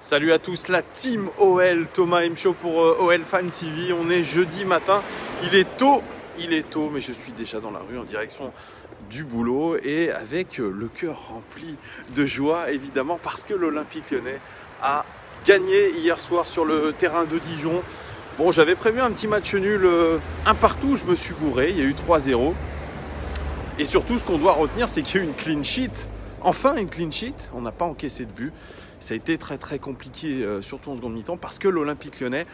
Salut à tous, la team OL, Thomas M. Show pour OL Fan TV. On est jeudi matin, il est tôt, mais je suis déjà dans la rue en direction du boulot et avec le cœur rempli de joie évidemment parce que l'Olympique Lyonnais a gagné hier soir sur le terrain de Dijon. Bon, j'avais prévu un petit match nul, un partout, je me suis gouré, il y a eu 3-0. Et surtout, ce qu'on doit retenir, c'est qu'il y a eu une clean sheet. Enfin, une clean sheet, on n'a pas encaissé de but. Ça a été très compliqué, surtout en seconde mi-temps, parce que l'Olympique Lyonnais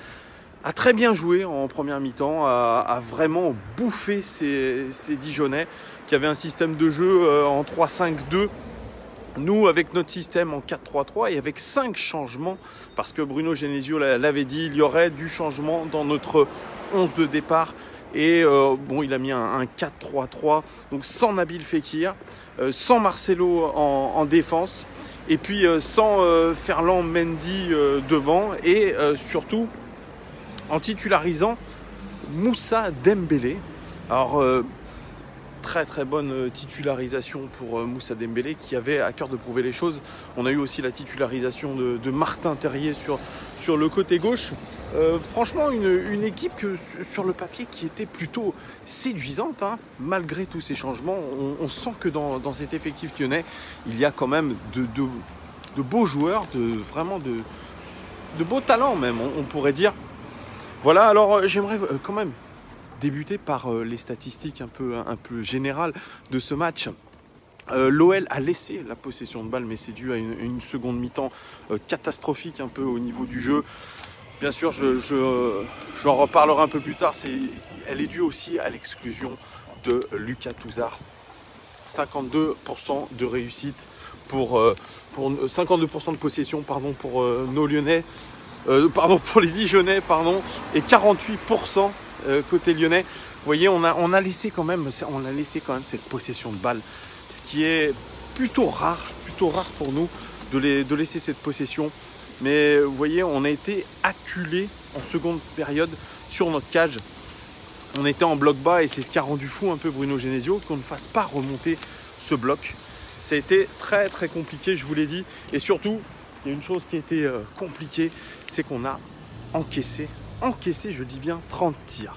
a très bien joué en première mi-temps, a vraiment bouffé ces Dijonnais qui avaient un système de jeu en 3-5-2. Nous, avec notre système en 4-3-3 et avec 5 changements, parce que Bruno Genesio l'avait dit, il y aurait du changement dans notre 11 de départ. Et bon, il a mis un 4-3-3, donc sans Nabil Fekir, sans Marcelo en défense, et puis sans Ferland Mendy devant, et surtout en titularisant Moussa Dembélé. Alors, très bonne titularisation pour Moussa Dembélé qui avait à cœur de prouver les choses. On a eu aussi la titularisation de Martin Terrier sur le côté gauche. Franchement, une équipe que sur le papier qui était plutôt séduisante, hein. Malgré tous ces changements, on sent que dans cet effectif lyonnais, il y a quand même de beaux joueurs, vraiment de beaux talents même, on pourrait dire. Voilà, alors j'aimerais quand même débuter par les statistiques un peu générales de ce match. L'OL a laissé la possession de balle, mais c'est dû à une seconde mi-temps catastrophique un peu au niveau du jeu. Bien sûr, j'en reparlerai un peu plus tard. Elle est due aussi à l'exclusion de Lucas Touzard. 52% de réussite pour 52% de possession pour nos Lyonnais, pour les Dijonnais, et 48% côté lyonnais. Vous voyez, on a laissé quand même cette possession de balle, ce qui est plutôt rare pour nous de laisser cette possession. Mais vous voyez, on a été acculé en seconde période sur notre cage. On était en bloc bas et c'est ce qui a rendu fou un peu Bruno Genesio, qu'on ne fasse pas remonter ce bloc. Ça a été très compliqué, je vous l'ai dit. Et surtout, il y a une chose qui a été compliquée, c'est qu'on a encaissé, je dis bien 30 tirs.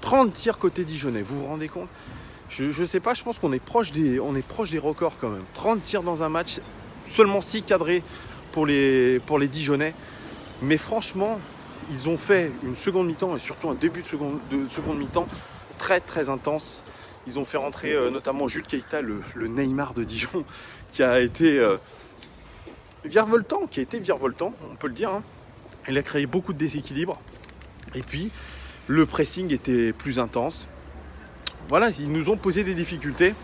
30 tirs côté Dijonnais, vous vous rendez compte? Je sais pas, je pense qu'on est proche des records quand même. 30 tirs dans un match, seulement 6 cadrés pour les Dijonnais. Mais franchement, ils ont fait une seconde mi-temps et surtout un début de seconde mi-temps très intense. Ils ont fait rentrer notamment Jules Keita, le Neymar de Dijon, qui a été virevoltant, on peut le dire, hein. Il a créé beaucoup de déséquilibre. Et puis, le pressing était plus intense. Voilà, ils nous ont posé des difficultés.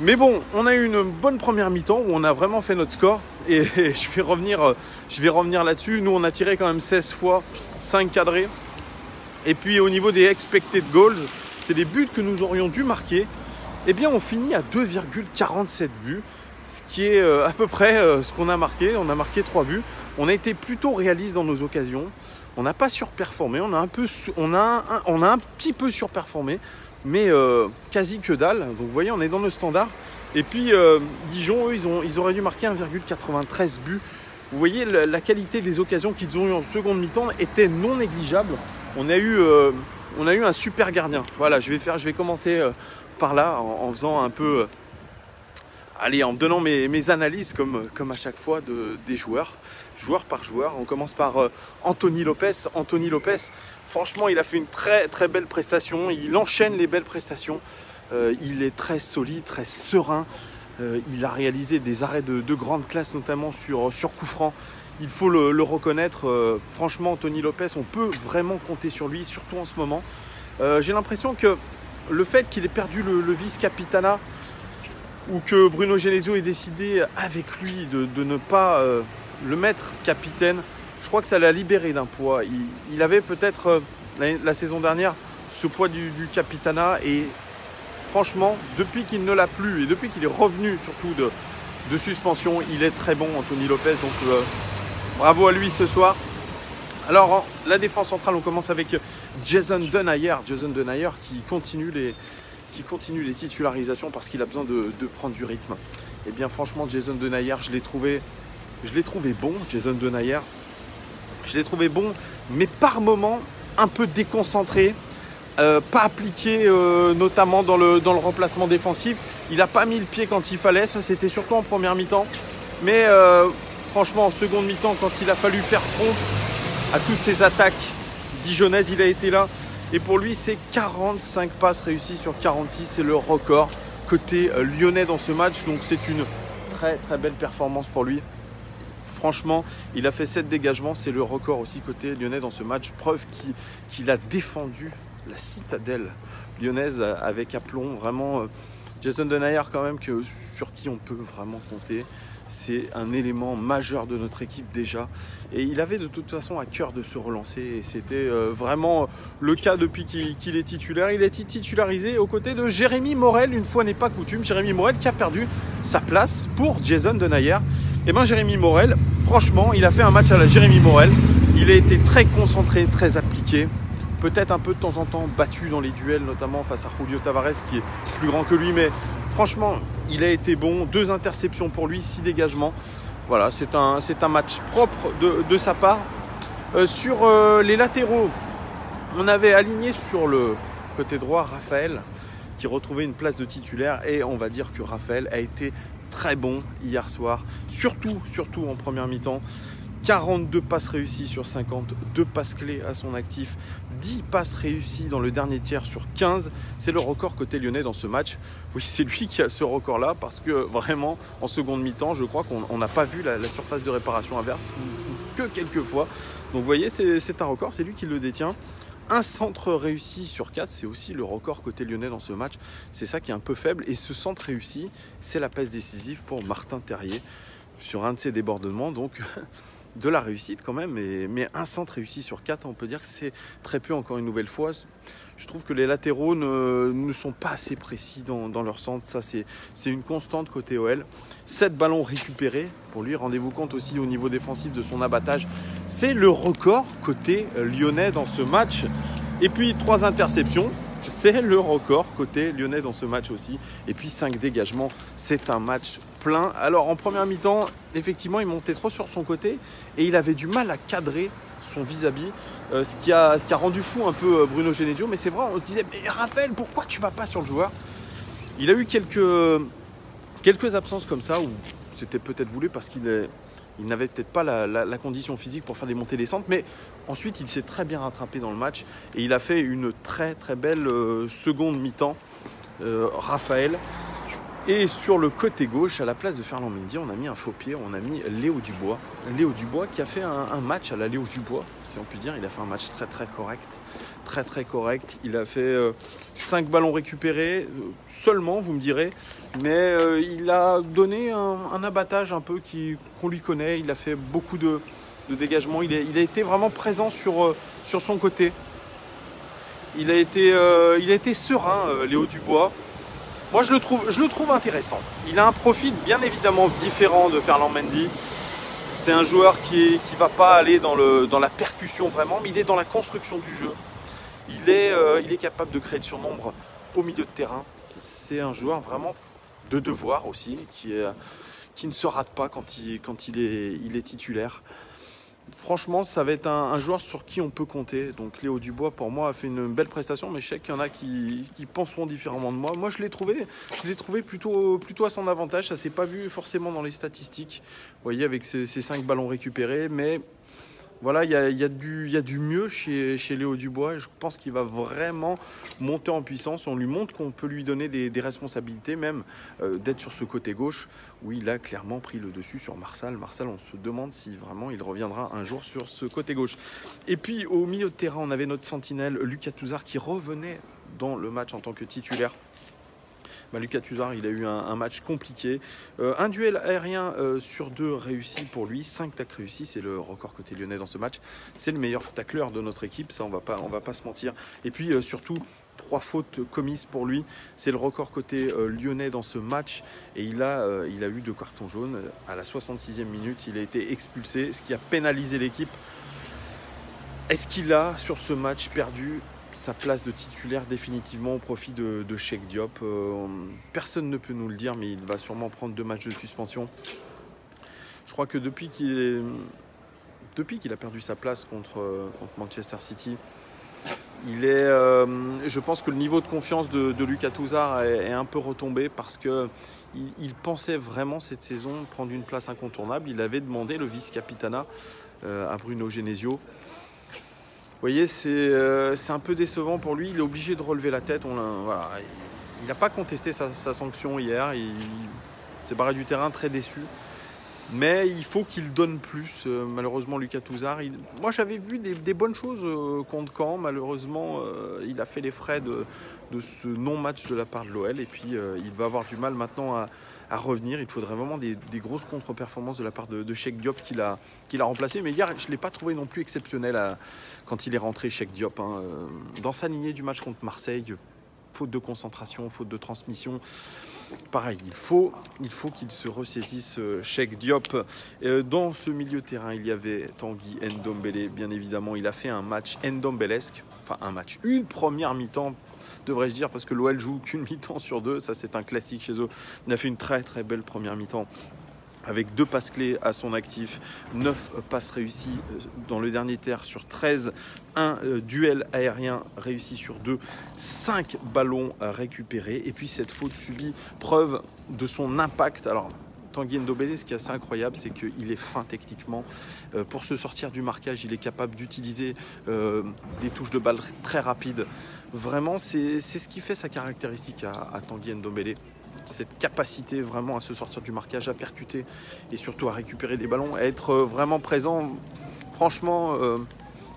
Mais bon, on a eu une bonne première mi-temps où on a vraiment fait notre score. Et je vais revenir là-dessus. Nous, on a tiré quand même 16 fois, 5 cadrés. Et puis, au niveau des expected goals, c'est des buts que nous aurions dû marquer. Eh bien, on finit à 2,47 buts. Ce qui est à peu près ce qu'on a marqué. On a marqué 3 buts. On a été plutôt réaliste dans nos occasions. On n'a pas surperformé. On a un petit peu surperformé. Mais quasi que dalle. Donc vous voyez, on est dans le standard. Et puis Dijon, eux, ils auraient dû marquer 1,93 buts. Vous voyez, la qualité des occasions qu'ils ont eues en seconde mi-temps était non négligeable. On a eu un super gardien. Voilà, je vais commencer par là en faisant un peu... en me donnant mes analyses comme à chaque fois des joueur par joueur. On commence par Anthony Lopez. Anthony Lopez, franchement, il a fait une très belle prestation. Il enchaîne les belles prestations. Il est très solide, très serein. Il a réalisé des arrêts de grande classe, notamment sur coup franc. Il faut le reconnaître. Franchement, Anthony Lopez, on peut vraiment compter sur lui, surtout en ce moment. J'ai l'impression que le fait qu'il ait perdu le vice-capitana, ou que Bruno Genesio ait décidé avec lui de ne pas le mettre capitaine, je crois que ça l'a libéré d'un poids. Il avait peut-être la saison dernière ce poids du capitana et franchement, depuis qu'il ne l'a plus et depuis qu'il est revenu surtout de suspension, il est très bon, Anthony Lopez, donc bravo à lui ce soir. Alors, la défense centrale, on commence avec Jason Denayer qui continue les titularisations parce qu'il a besoin de prendre du rythme. Et bien franchement, Jason Denayer, je l'ai trouvé je l'ai trouvé bon, Jason Denayer. Je l'ai trouvé bon, mais par moments un peu déconcentré, pas appliqué notamment dans le remplacement défensif. Il n'a pas mis le pied quand il fallait, ça c'était surtout en première mi-temps. Mais franchement, en seconde mi-temps, quand il a fallu faire front à toutes ces attaques dijonnaises, il a été là. Et pour lui, c'est 45 passes réussies sur 46, c'est le record côté lyonnais dans ce match. Donc c'est une très très belle performance pour lui. Franchement, il a fait 7 dégagements, c'est le record aussi côté lyonnais dans ce match. Preuve qu'il a défendu la citadelle lyonnaise avec aplomb. Vraiment, Jason Denayer quand même, sur qui on peut vraiment compter. C'est un élément majeur de notre équipe déjà. Et il avait de toute façon à cœur de se relancer. Et c'était vraiment le cas depuis qu'il est titulaire. Il a été titularisé aux côtés de Jérémy Morel, une fois n'est pas coutume. Jérémy Morel qui a perdu sa place pour Jason Denayer. Et bien Jérémy Morel, franchement, il a fait un match à la Jérémy Morel. Il a été très concentré, très appliqué. Peut-être un peu de temps en temps battu dans les duels, notamment face à Julio Tavares qui est plus grand que lui. Mais franchement, il a été bon. 2 interceptions pour lui, 6 dégagements. Voilà, c'est un match propre de sa part. Sur les latéraux, on avait aligné sur le côté droit Raphaël qui retrouvait une place de titulaire. Et on va dire que Raphaël a été très bon hier soir, surtout en première mi-temps. 42 passes réussies sur 50, 2 passes clés à son actif, 10 passes réussies dans le dernier tiers sur 15. C'est le record côté lyonnais dans ce match. Oui, c'est lui qui a ce record-là parce que vraiment, en seconde mi-temps, je crois qu'on n'a pas vu la surface de réparation inverse que quelques fois. Donc vous voyez, c'est un record, c'est lui qui le détient. Un centre réussi sur 4, c'est aussi le record côté lyonnais dans ce match. C'est ça qui est un peu faible. Et ce centre réussi, c'est la passe décisive pour Martin Terrier sur un de ses débordements. Donc de la réussite quand même. Mais un centre réussi sur 4, on peut dire que c'est très peu encore une nouvelle fois. Je trouve que les latéraux ne sont pas assez précis dans leur centre. Ça, c'est une constante côté OL. 7 ballons récupérés pour lui. Rendez-vous compte aussi au niveau défensif de son abattage. C'est le record côté lyonnais dans ce match. Et puis 3 interceptions. C'est le record côté lyonnais dans ce match aussi. Et puis 5 dégagements. C'est un match plein. Alors en première mi-temps, effectivement, il montait trop sur son côté. Et il avait du mal à cadrer son vis-à-vis. Ce qui a rendu fou un peu Bruno Genesio. Mais c'est vrai, on se disait, mais Raphaël, pourquoi tu vas pas sur le joueur? Il a eu quelques absences comme ça, où c'était peut-être voulu parce qu'il n'avait peut-être pas la condition physique pour faire des montées descentes, mais ensuite il s'est très bien rattrapé dans le match et il a fait une très très belle seconde mi-temps, Raphaël. Et sur le côté gauche, à la place de Ferland Mendy, on a mis un faux pied, on a mis Léo Dubois. Léo Dubois qui a fait un match à la Léo Dubois, si on peut dire. Il a fait un match très très correct. Très très correct. Il a fait 5 ballons récupérés, seulement vous me direz. Mais il a donné un abattage un peu qu'on lui connaît. Il a fait beaucoup de dégagements. Il a été vraiment présent sur son côté. Il a été serein, Léo Dubois. Moi, je le trouve intéressant. Il a un profil bien évidemment différent de Ferland Mendy. C'est un joueur qui ne va pas aller dans la percussion vraiment, mais il est dans la construction du jeu. Il est capable de créer de surnombre au milieu de terrain. C'est un joueur vraiment de devoir aussi, qui ne se rate pas quand il est titulaire. Franchement, ça va être un joueur sur qui on peut compter. Donc Léo Dubois, pour moi, a fait une belle prestation, mais je sais qu'il y en a qui penseront différemment de moi. Moi, je l'ai trouvé plutôt à son avantage. Ça ne s'est pas vu forcément dans les statistiques. Vous voyez, avec ces 5 ballons récupérés, mais voilà, il y a du mieux chez Léo Dubois. Et je pense qu'il va vraiment monter en puissance. On lui montre qu'on peut lui donner des responsabilités, même d'être sur ce côté gauche, où il a clairement pris le dessus sur Marsal. Marsal, on se demande si vraiment il reviendra un jour sur ce côté gauche. Et puis au milieu de terrain, on avait notre sentinelle Lucas Touzard qui revenait dans le match en tant que titulaire. Lucas Touzard, il a eu un match compliqué. Un duel aérien sur 2 réussi pour lui. 5 tacles réussis, c'est le record côté lyonnais dans ce match. C'est le meilleur tacleur de notre équipe, ça on va pas se mentir. Et puis surtout, 3 fautes commises pour lui. C'est le record côté lyonnais dans ce match. Et il a eu 2 cartons jaunes. À la 66e minute, il a été expulsé, ce qui a pénalisé l'équipe. Est-ce qu'il a, sur ce match, perdu sa place de titulaire définitivement au profit de Cheikh Diop? Personne ne peut nous le dire, mais il va sûrement prendre 2 matchs de suspension. Je crois que depuis qu'il a perdu sa place contre Manchester City, je pense que le niveau de confiance de Lucas Touzard est un peu retombé parce qu'il pensait vraiment cette saison prendre une place incontournable. Il avait demandé le vice-capitanat à Bruno Genesio. Vous voyez, c'est un peu décevant pour lui. Il est obligé de relever la tête. Voilà. Il n'a pas contesté sa sanction hier. Il s'est barré du terrain très déçu. Mais il faut qu'il donne plus, malheureusement, Lucas Touzard. Moi, j'avais vu des bonnes choses contre Caen. Malheureusement, il a fait les frais de ce non-match de la part de l'OL. Et puis, il va avoir du mal maintenant à revenir. Il faudrait vraiment des grosses contre-performances de la part de Cheikh Diop qui l'a remplacé. Mais hier, je ne l'ai pas trouvé non plus exceptionnel quand il est rentré, Cheikh Diop. Dans sa lignée du match contre Marseille, faute de concentration, faute de transmission. Pareil, il faut qu'il se ressaisisse, Cheikh Diop. Dans ce milieu de terrain, il y avait Tanguy Ndombele, bien évidemment. Il a fait un match ndombelesque, une première mi-temps, devrais-je dire, parce que l'OL joue qu'une mi-temps sur 2. Ça, c'est un classique chez eux. Il a fait une très très belle première mi-temps, avec 2 passes clés à son actif, 9 passes réussies dans le dernier tiers sur 13, un duel aérien réussi sur 2, 5 ballons récupérés, et puis cette faute subie, preuve de son impact. Alors, Tanguy Ndombele, ce qui est assez incroyable, c'est qu'il est fin techniquement. Pour se sortir du marquage, il est capable d'utiliser des touches de balle très rapides. Vraiment, c'est ce qui fait sa caractéristique à Tanguy Ndombele. Cette capacité vraiment à se sortir du marquage, à percuter et surtout à récupérer des ballons, à être vraiment présent. Franchement,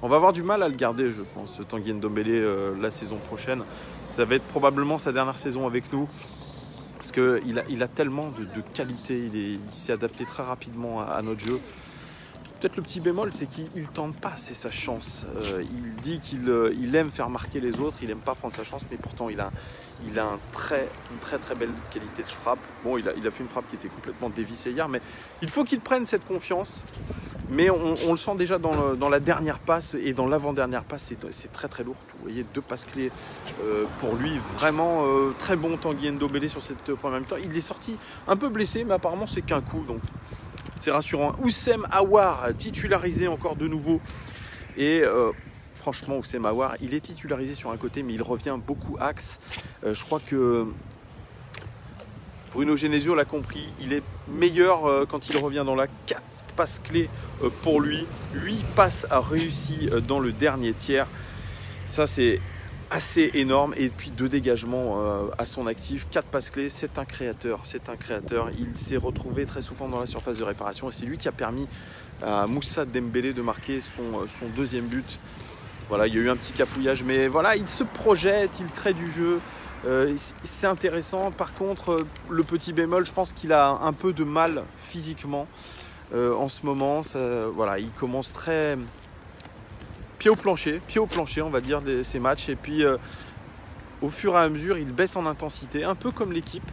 on va avoir du mal à le garder, je pense, Tanguy Ndombele la saison prochaine. Ça va être probablement sa dernière saison avec nous, parce qu'il a tellement de qualité, il s'est adapté très rapidement à notre jeu. Peut-être le petit bémol, c'est qu'il ne tente pas, c'est sa chance. Il dit qu'il aime faire marquer les autres, il n'aime pas prendre sa chance, mais pourtant il a une très très belle qualité de frappe. Bon, il a fait une frappe qui était complètement dévissée hier, mais il faut qu'il prenne cette confiance. Mais on le sent déjà dans la dernière passe et dans l'avant-dernière passe, c'est très très lourd. Vous voyez, 2 passes clés pour lui, vraiment très bon Tanguy Ndombele sur cette première mi-temps. Il est sorti un peu blessé, mais apparemment c'est qu'un coup, donc c'est rassurant. Oussem Aouar titularisé encore de nouveau. Et franchement, Oussem Aouar, il est titularisé sur un côté, mais il revient beaucoup axe. Je crois que Bruno Genesio l'a compris. Il est meilleur quand il revient dans la 4 passes clés pour lui. 8 passes réussies dans le dernier tiers. Ça, c'est assez énorme, et puis 2 dégagements à son actif, 4 passes clés. C'est un créateur. Il s'est retrouvé très souvent dans la surface de réparation, et c'est lui qui a permis à Moussa Dembélé de marquer son 2e but. Voilà, il y a eu un petit cafouillage, mais voilà, il se projette, il crée du jeu, c'est intéressant. Par contre, le petit bémol, je pense qu'il a un peu de mal physiquement en ce moment. Voilà, il commence très pied au plancher, on va dire, ces matchs. Et puis, au fur et à mesure, il baisse en intensité, un peu comme l'équipe.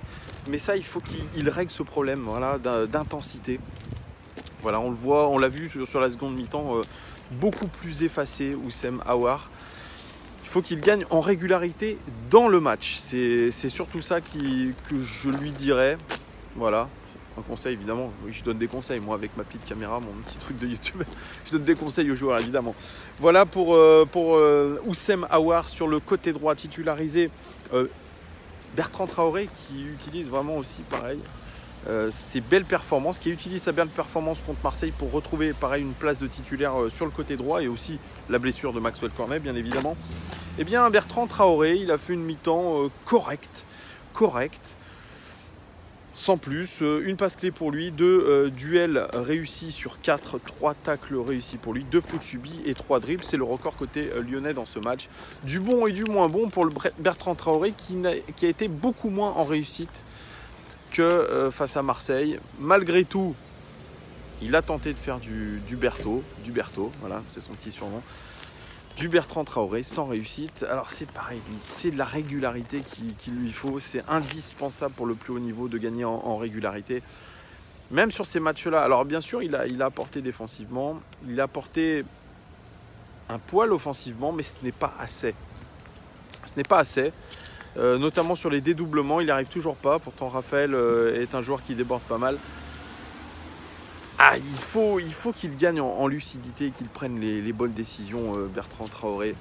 Mais ça, il faut qu'il règle ce problème, voilà, d'intensité. Voilà, on le voit, on l'a vu sur la seconde mi-temps, beaucoup plus effacé, Oussem Aouar. Il faut qu'il gagne en régularité dans le match. C'est surtout ça que je lui dirais. Voilà. Un conseil, évidemment, oui, je donne des conseils, moi, avec ma petite caméra, mon petit truc de YouTube, je donne des conseils aux joueurs, évidemment. Voilà pour Oussem Aouar sur le côté droit titularisé. Bertrand Traoré qui utilise vraiment aussi, pareil, ses belles performances, qui utilise sa belle performance contre Marseille pour retrouver, pareil, une place de titulaire sur le côté droit, et aussi la blessure de Maxwell Cornet, bien évidemment. Eh bien, Bertrand Traoré, il a fait une mi-temps correcte. Sans plus, une passe clé pour lui, 2 duels réussis sur 4, 3 tacles réussis pour lui, 2 fautes subies et 3 dribbles. C'est le record côté lyonnais dans ce match. Du bon et du moins bon pour le Bertrand Traoré qui a été beaucoup moins en réussite que face à Marseille. Malgré tout, il a tenté de faire du Berthaud, voilà, c'est son petit surnom. Du Bertrand Traoré sans réussite. Alors c'est pareil, c'est de la régularité qu'il lui faut. C'est indispensable pour le plus haut niveau de gagner en régularité. Même sur ces matchs-là. Alors bien sûr, il a apporté défensivement. Il a apporté un poil offensivement, mais ce n'est pas assez. Notamment sur les dédoublements, il n'y arrive toujours pas. Pourtant, Raphaël est un joueur qui déborde pas mal. il faut qu'il gagne en lucidité, qu'il prenne les bonnes décisions, Bertrand Traoré.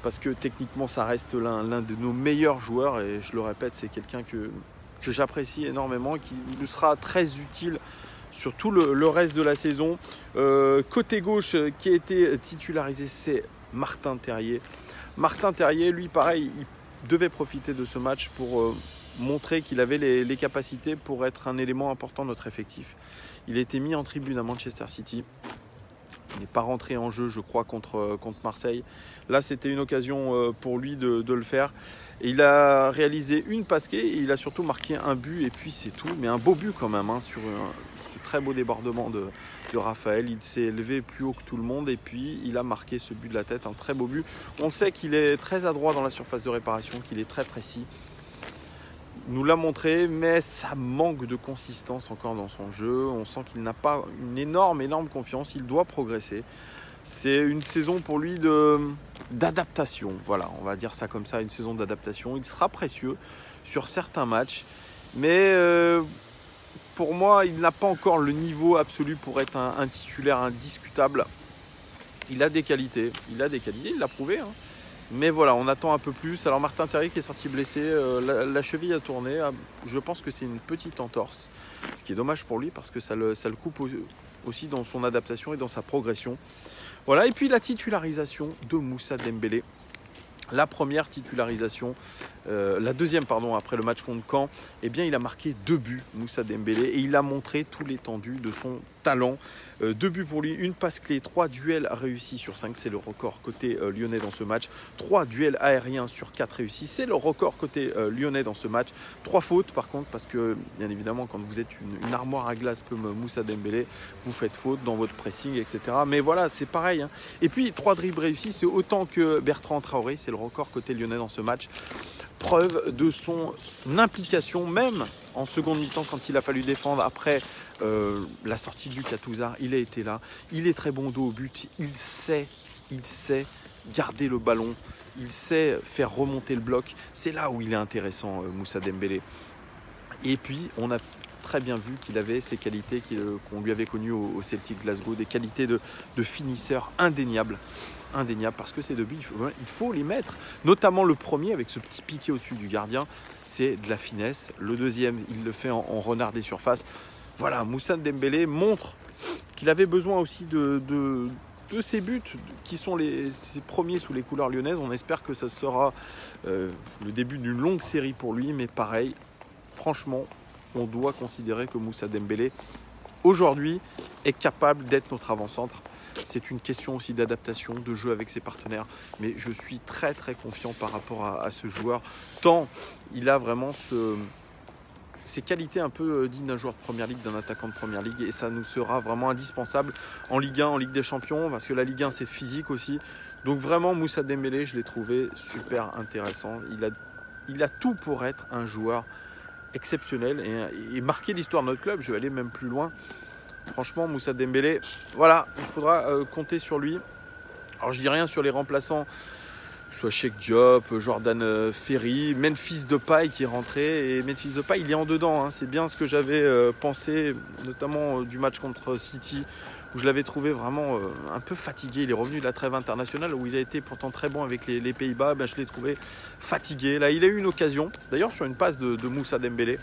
Parce que techniquement, ça reste l'un de nos meilleurs joueurs. Et je le répète, c'est quelqu'un que j'apprécie énormément, qui nous sera très utile sur tout le reste de la saison. Côté gauche, qui a été titularisé, c'est Martin Terrier. Martin Terrier, lui, pareil, il devait profiter de ce match pour montrer qu'il avait les capacités pour être un élément important de notre effectif. Il a été mis en tribune à Manchester City. Il n'est pas rentré en jeu, je crois, contre Marseille. Là, c'était une occasion pour lui de le faire. Et il a réalisé une passe clé et il a surtout marqué un but. Et puis, c'est tout. Mais un beau but quand même, sur ce très beau débordement de Raphaël. Il s'est élevé plus haut que tout le monde. Et puis, il a marqué ce but de la tête. Un très beau but. On sait qu'il est très adroit dans la surface de réparation, qu'il est très précis. Il nous l'a montré, mais ça manque de consistance encore dans son jeu. On sent qu'il n'a pas une énorme confiance. Il doit progresser. C'est une saison pour lui d'adaptation. Voilà, on va dire ça comme ça, une saison d'adaptation. Il sera précieux sur certains matchs. Mais pour moi, il n'a pas encore le niveau absolu pour être un titulaire indiscutable. Il a des qualités. Il l'a prouvé. Mais voilà, on attend un peu plus. Alors Martin Terrier qui est sorti blessé, la cheville a tourné. Je pense que c'est une petite entorse. Ce qui est dommage pour lui parce que ça le coupe aussi dans son adaptation et dans sa progression. Voilà, et puis la titularisation de Moussa Dembélé. La première titularisation, la deuxième après le match contre Caen, eh bien il a marqué 2 buts, Moussa Dembélé, et il a montré tout l'étendue de son talent. 2 buts pour lui, une passe clé, 3 duels réussis sur 5, c'est le record côté lyonnais dans ce match. 3 duels aériens sur 4 réussis, c'est le record côté lyonnais dans ce match. 3 fautes par contre, parce que bien évidemment quand vous êtes une armoire à glace comme Moussa Dembélé, vous faites faute dans votre pressing, etc. Mais voilà, c'est pareil. Et puis 3 dribbles réussis, c'est autant que Bertrand Traoré, c'est le record côté lyonnais dans ce match. Preuve de son implication, même en seconde mi-temps quand il a fallu défendre après la sortie du Gattuso, il a été là. Il est très bon dos au but, il sait garder le ballon, il sait faire remonter le bloc. C'est là où il est intéressant, Moussa Dembélé. Et puis on a très bien vu qu'il avait ces qualités qu'on lui avait connues au Celtic Glasgow, des qualités de finisseur indéniables, parce que ces 2 buts, il faut les mettre. Notamment le premier avec ce petit piqué au-dessus du gardien, c'est de la finesse. Le deuxième, il le fait en renard des surfaces. Voilà, Moussa Dembélé montre qu'il avait besoin aussi de ces buts qui sont ses premiers sous les couleurs lyonnaises. On espère que ça sera le début d'une longue série pour lui, mais pareil, franchement, on doit considérer que Moussa Dembélé, aujourd'hui, est capable d'être notre avant-centre. C'est une question aussi d'adaptation, de jeu avec ses partenaires. Mais je suis très très confiant par rapport à ce joueur, tant il a vraiment ces qualités un peu dignes d'un joueur de Première Ligue, d'un attaquant de Première Ligue. Et ça nous sera vraiment indispensable en Ligue 1, en Ligue des Champions, parce que la Ligue 1 c'est physique aussi. Donc vraiment Moussa Dembélé, je l'ai trouvé super intéressant. Il a tout pour être un joueur exceptionnel et marquer l'histoire de notre club. Je vais aller même plus loin. Franchement, Moussa Dembélé, voilà, il faudra compter sur lui. Alors je dis rien sur les remplaçants, soit Cheikh Diop, Jordan Ferry, Memphis Depay qui est rentré. Et Memphis Depay, il est en dedans. C'est bien ce que j'avais pensé, notamment du match contre City, où je l'avais trouvé vraiment un peu fatigué. Il est revenu de la trêve internationale où il a été pourtant très bon avec les Pays-Bas. Je l'ai trouvé fatigué. Là, il a eu une occasion, d'ailleurs sur une passe de Moussa Dembélé,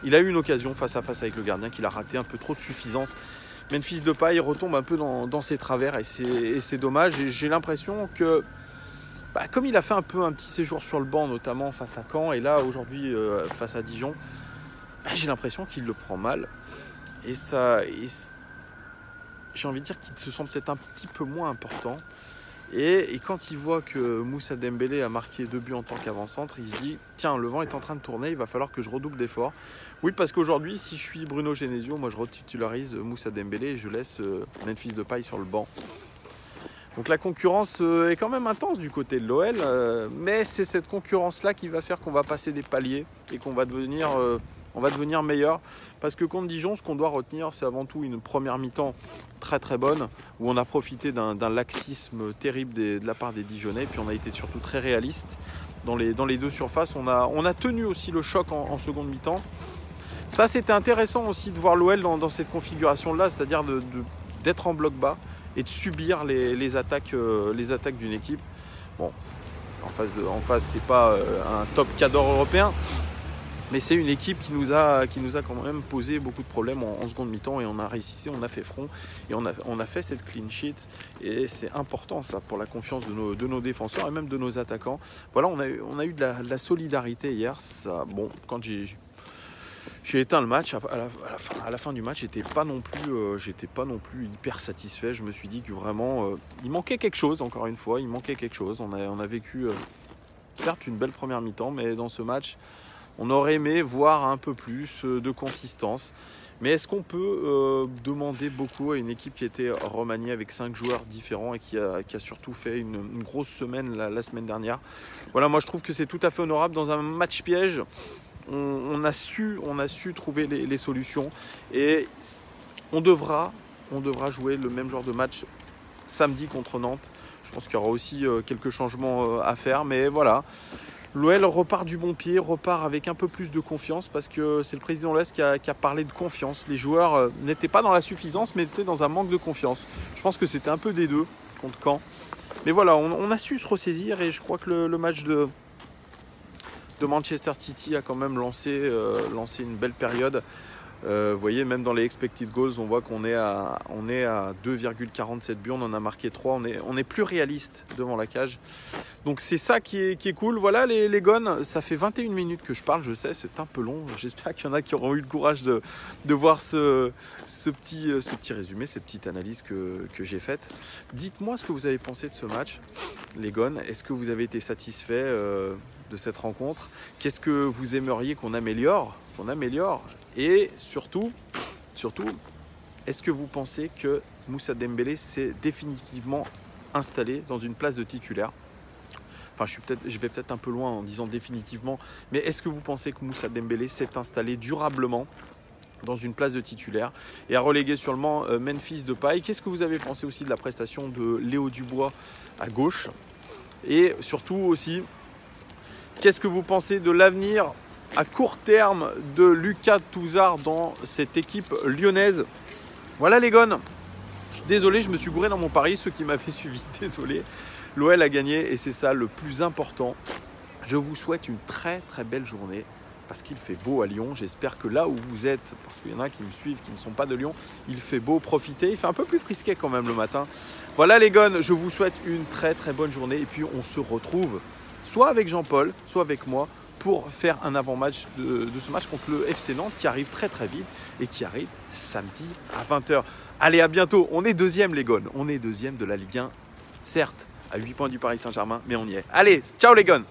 il a eu une occasion face à face avec le gardien qu'il a raté, un peu trop de suffisance. Memphis Depay retombe un peu dans ses travers et c'est dommage. Et j'ai l'impression que, comme il a fait un petit séjour sur le banc, notamment face à Caen et là aujourd'hui face à Dijon, j'ai l'impression qu'il le prend mal. Et j'ai envie de dire qu'il se sent peut-être un petit peu moins important. Et quand il voit que Moussa Dembélé a marqué 2 buts en tant qu'avant-centre, il se dit « Tiens, le vent est en train de tourner, il va falloir que je redouble d'efforts. » Oui, parce qu'aujourd'hui, si je suis Bruno Genesio, moi je retitularise Moussa Dembélé et je laisse Memphis Depay sur le banc. Donc la concurrence est quand même intense du côté de l'OL, mais c'est cette concurrence-là qui va faire qu'on va passer des paliers et qu'on va devenir meilleur. Parce que contre Dijon, ce qu'on doit retenir, c'est avant tout une première mi-temps très très bonne, où on a profité d'un laxisme terrible de la part des Dijonnais, puis on a été surtout très réaliste dans les 2 surfaces. On a tenu aussi le choc en seconde mi-temps. Ça, c'était intéressant aussi de voir l'OL dans cette configuration-là, c'est-à-dire d'être en bloc bas et de subir les attaques d'une équipe. Bon, en face c'est pas un top cadre européen, mais c'est une équipe qui nous a quand même posé beaucoup de problèmes en seconde mi-temps et on a réussi, on a fait front et on a fait cette clean sheet et c'est important ça pour la confiance de nos défenseurs et même de nos attaquants. Voilà, on a eu de la solidarité hier. Ça, bon, quand j'ai éteint le match, à la fin du match, j'étais pas non plus hyper satisfait. Je me suis dit que vraiment, il manquait quelque chose, encore une fois, il manquait quelque chose. On a vécu, certes, une belle première mi-temps, mais dans ce match, on aurait aimé voir un peu plus de consistance. Mais est-ce qu'on peut demander beaucoup à une équipe qui a été remaniée avec 5 joueurs différents et qui a surtout fait une grosse semaine la semaine dernière? Voilà, moi je trouve que c'est tout à fait honorable dans un match piège. On a su trouver les solutions et on devra jouer le même genre de match samedi contre Nantes. Je pense qu'il y aura aussi quelques changements à faire, mais voilà. L'OL repart du bon pied, repart avec un peu plus de confiance parce que c'est le président Less qui a parlé de confiance. Les joueurs n'étaient pas dans la suffisance mais étaient dans un manque de confiance. Je pense que c'était un peu des deux contre Caen. Mais voilà, on a su se ressaisir et je crois que le match de Manchester City a quand même lancé une belle période. Vous voyez, même dans les expected goals, on voit qu'on est à 2,47 buts, on en a marqué 3, on est plus réaliste devant la cage. Donc c'est ça qui est cool. Voilà les gones, ça fait 21 minutes que je parle, je sais, c'est un peu long. J'espère qu'il y en a qui auront eu le courage de voir ce petit résumé, cette petite analyse que j'ai faite. Dites-moi ce que vous avez pensé de ce match, les gones. Est-ce que vous avez été satisfait de cette rencontre? Qu'est-ce que vous aimeriez qu'on améliore? Et surtout, est-ce que vous pensez que Moussa Dembélé s'est définitivement installé dans une place de titulaire? Enfin, je vais peut-être un peu loin en disant définitivement, mais est-ce que vous pensez que Moussa Dembélé s'est installé durablement dans une place de titulaire et a relégué sur le banc Memphis Depay? Qu'est-ce que vous avez pensé aussi de la prestation de Léo Dubois à gauche? Et surtout aussi, qu'est-ce que vous pensez de l'avenir à court terme de Lucas Touzard dans cette équipe lyonnaise? Voilà les gones. Désolé, je me suis gouré dans mon pari. Ceux qui m'avaient suivi, désolé. L'OL a gagné et c'est ça le plus important. Je vous souhaite une très très belle journée parce qu'il fait beau à Lyon. J'espère que là où vous êtes, parce qu'il y en a qui me suivent, qui ne sont pas de Lyon, il fait beau, profitez. Il fait un peu plus risqué quand même le matin. Voilà les gones, je vous souhaite une très très bonne journée et puis on se retrouve soit avec Jean-Paul, soit avec moi pour faire un avant-match de ce match contre le FC Nantes qui arrive très très vite et qui arrive samedi à 20h. Allez, à bientôt. On est deuxième les gones. On est deuxième de la Ligue 1. Certes, à 8 points du Paris Saint-Germain, mais on y est. Allez, ciao les gones.